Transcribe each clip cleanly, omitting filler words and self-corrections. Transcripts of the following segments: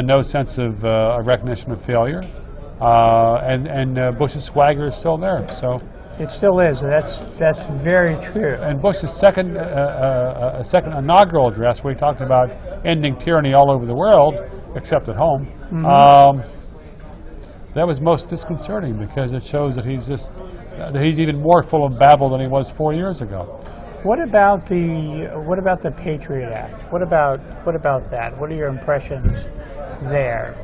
no sense of recognition of failure, and Bush's swagger is still there. So it still is. That's very true. And Bush's second inaugural address, where he talked about ending tyranny all over the world, except at home. That was most disconcerting because it shows that he's even more full of babble than he was 4 years ago. What about the Patriot Act? What about that? What are your impressions there?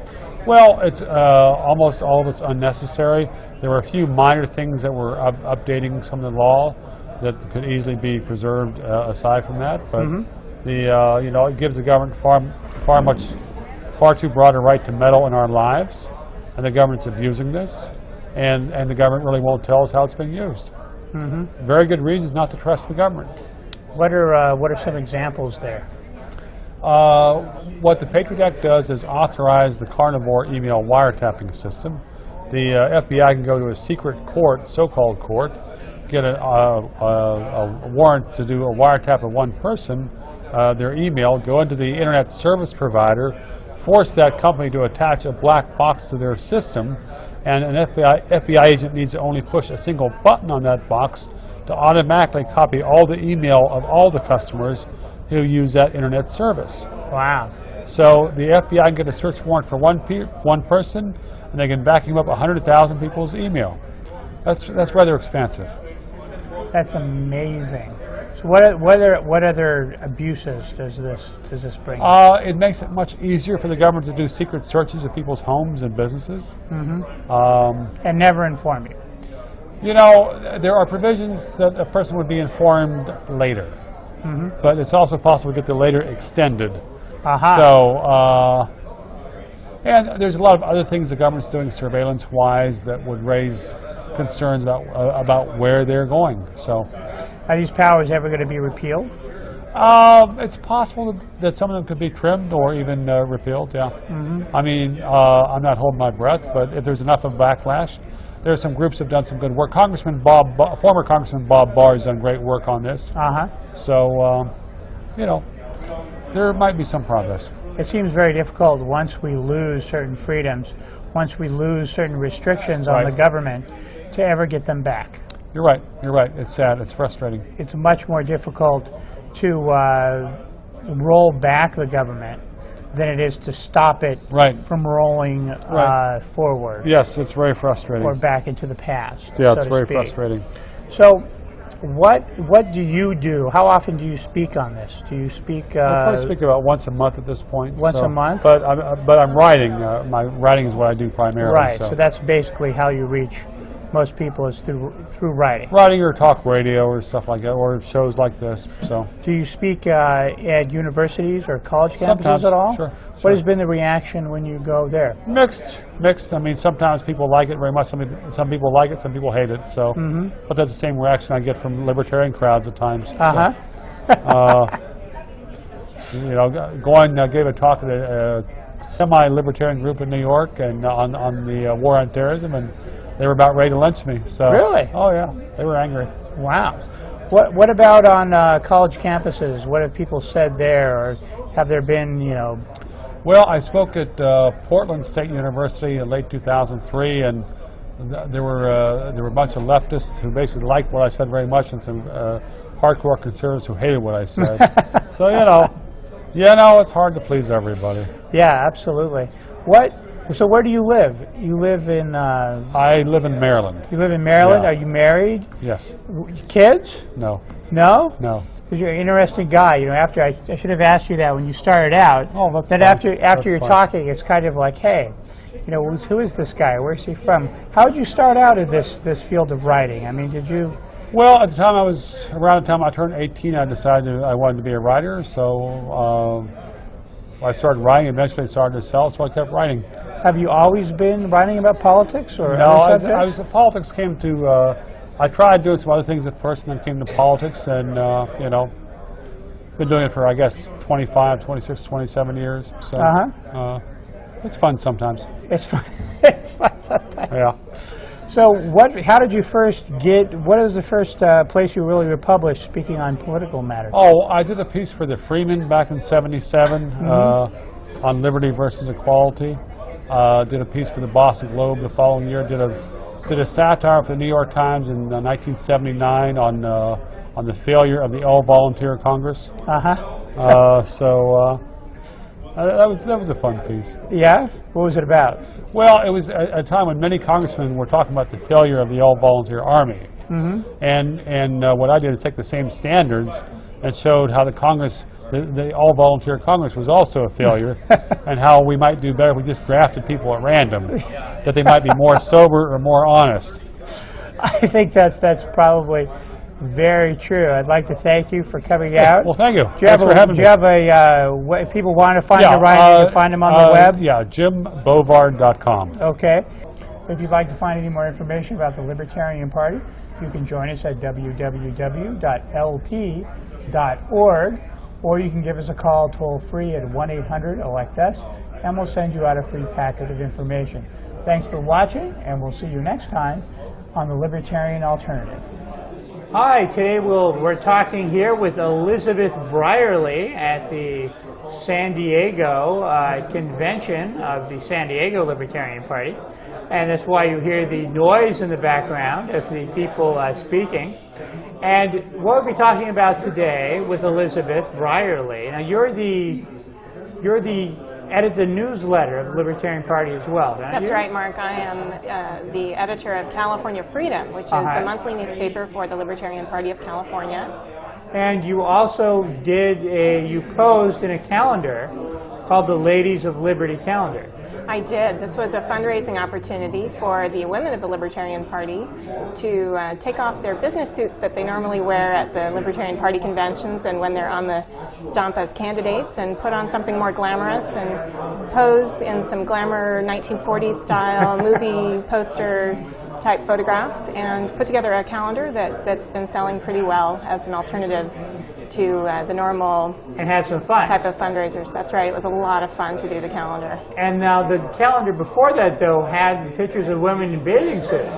Well, it's almost all of it's unnecessary. There were a few minor things that were updating some of the law that could easily be preserved aside from that. But it gives the government far too broad a right to meddle in our lives, and the government's abusing this, and the government really won't tell us how it's being used. Very good reasons not to trust the government. What are some examples there? What the Patriot Act does is authorize the carnivore email wiretapping system. The FBI can go to a secret court, so-called court, get a warrant to do a wiretap of one person, their email, go into the internet service provider, force that company to attach a black box to their system, and an FBI agent needs to only push a single button on that box to automatically copy all the email of all the customers who use that internet service. Wow. So the FBI can get a search warrant for one person, and they can vacuum up 100,000 people's email. That's rather expansive. That's amazing. So what other abuses does this bring? It makes it much easier for the government to do secret searches of people's homes and businesses. And never inform you. You know, there are provisions that a person would be informed later, but it's also possible to get the later extended. So, and there's a lot of other things the government's doing surveillance-wise that would raise concerns about where they're going. So, are these powers ever going to be repealed? It's possible that some of them could be trimmed or even repealed. Yeah. I mean, I'm not holding my breath, but if there's enough of backlash, there are some groups that have done some good work. Former Congressman Bob Barr has done great work on this. So, there might be some progress. It seems very difficult once we lose certain freedoms, once we lose certain restrictions on the government, to ever get them back. You're right. You're right. It's sad. It's frustrating. It's much more difficult to roll back the government than it is to stop it from rolling forward. Yes, it's very frustrating. Or back into the past. Yeah, it's very frustrating. So, what do you do? How often do you speak on this? Do you speak? I probably speak about once a month at this point. Once a month? But I'm writing. My writing is what I do primarily. Right. So that's basically how you reach most people, is through writing. Writing or talk radio or stuff like that, or shows like this. So. Do you speak at universities or college campuses Sometimes, at all? Sure. What has been the reaction when you go there? Mixed. I mean, sometimes people like it very much. Some people like it. Some people hate it. So, but that's the same reaction I get from libertarian crowds at times. Gave a talk at a semi-libertarian group in New York and on the war on terrorism, and they were about ready to lynch me. So. Really? Oh yeah, they were angry. Wow. What about on college campuses? What have people said there, or have there been, Well, I spoke at Portland State University in late 2003, and there were a bunch of leftists who basically liked what I said very much, and some hardcore conservatives who hated what I said. So it's hard to please everybody. Yeah, absolutely. So where do you live? You live in... I live in Maryland. You live in Maryland? Yeah. Are you married? Yes. Kids? No. No? No. Because you're an interesting guy. After I should have asked you that when you started out. Oh, that's then fine. after you're talking, it's kind of like, hey, who is this guy? Where's he from? How did you start out in this field of writing? I mean, did you... Well, at the time around the time I turned 18, I decided I wanted to be a writer, so I started writing. Eventually it started to sell, so I kept writing. Have you always been writing about politics or no, other subjects? Politics came to, I tried doing some other things at first, and then came to politics, and, been doing it for, I guess, 25, 26, 27 years. So, it's fun sometimes. It's fun. It's fun sometimes. Yeah. So how did you first what was the first place you really were published speaking on political matters? Oh, I did a piece for the Freeman back in '77. on liberty versus equality. Did a piece for the Boston Globe the following year. Did a satire for the New York Times in 1979 on the failure of the All-Volunteer Congress. That was a fun piece. Yeah? What was it about? Well, it was a time when many congressmen were talking about the failure of the All-Volunteer Army. And what I did is take the same standards and showed how the All-Volunteer Congress was also a failure, and how we might do better if we just drafted people at random, that they might be more sober or more honest. I think that's probably very true. I'd like to thank you for coming out. Well, thank you. Thanks for having me. Do you have if people want to find you, Ryan, you can find them on the web? Yeah, JimBovaed.com. Okay. If you'd like to find any more information about the Libertarian Party, you can join us at www.lp.org, or you can give us a call toll-free at 1-800-ELECT-US, and we'll send you out a free packet of information. Thanks for watching, and we'll see you next time on the Libertarian Alternative. Hi, today we're talking here with Elizabeth Brierly at the San Diego convention of the San Diego Libertarian Party, and that's why you hear the noise in the background of the people speaking. And what we'll be talking about today with Elizabeth Brierly. Now you edit the newsletter of the Libertarian Party as well, don't you? That's right, Mark. I am the editor of California Freedom, which is the monthly newspaper for the Libertarian Party of California. And you also you posed in a calendar called the Ladies of Liberty calendar. I did. This was a fundraising opportunity for the women of the Libertarian Party to take off their business suits that they normally wear at the Libertarian Party conventions and when they're on the stump as candidates, and put on something more glamorous and pose in some glamour 1940s style movie poster type photographs, and put together a calendar that's been selling pretty well as an alternative to the normal and have some fun type of fundraisers. That's right. It was a lot of fun to do the calendar. And now the calendar before that, though, had pictures of women in bathing suits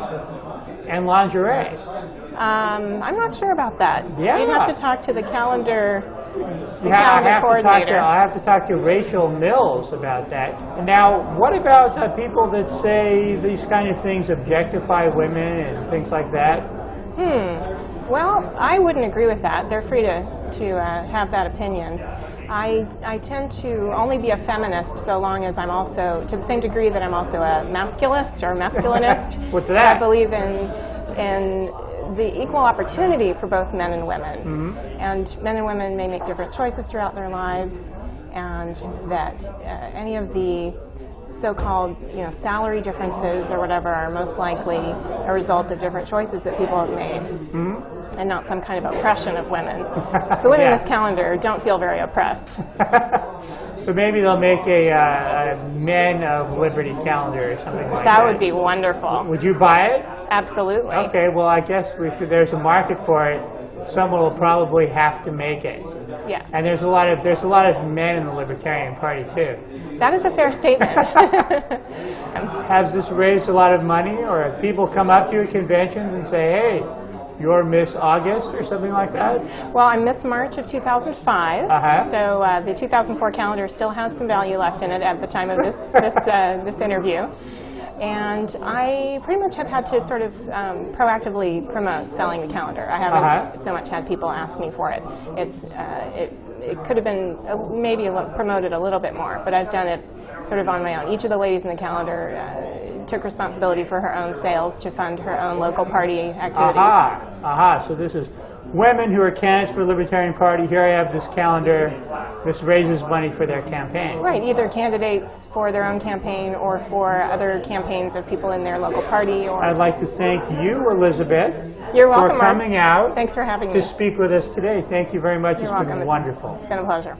and lingerie. I'm not sure about that. Yeah. You have to talk to the calendar. I'll have to talk to Rachel Mills about that. Now, what about people that say these kind of things objectify women and things like that? Well, I wouldn't agree with that. They're free to have that opinion. I tend to only be a feminist so long as I'm also, to the same degree that I'm also a masculist or masculinist. What's that? I believe in the equal opportunity for both men and women. And men and women may make different choices throughout their lives, and that any of the so-called salary differences or whatever are most likely a result of different choices that people have made, and not some kind of oppression of women. So women in this calendar don't feel very oppressed. So maybe they'll make a Men of Liberty calendar or something like that. That would be wonderful. Would you buy it? Absolutely. Okay, well, I guess if there's a market for it, someone will probably have to make it. Yes. And there's a lot of men in the Libertarian Party too. That is a fair statement. Has this raised a lot of money, or have people come up to you at conventions and say, "Hey, you're Miss August," or something like that? Well, I'm Miss March of 2005, so the 2004 calendar still has some value left in it at the time of this interview. And I pretty much have had to sort of proactively promote selling the calendar. I haven't so much had people ask me for it. It could have been maybe promoted a little bit more, but I've done it sort of on my own. Each of the ladies in the calendar took responsibility for her own sales to fund her own local party activities. So this is women who are candidates for the Libertarian Party. Here I have this calendar. This raises money for their campaign. Right, either candidates for their own campaign or for other campaigns of people in their local party. Or I'd like to thank you, Elizabeth, You're welcome, for coming out. Thanks for having me. To speak with us today. Thank you very much. You're It's welcome. been wonderful. It's been a pleasure.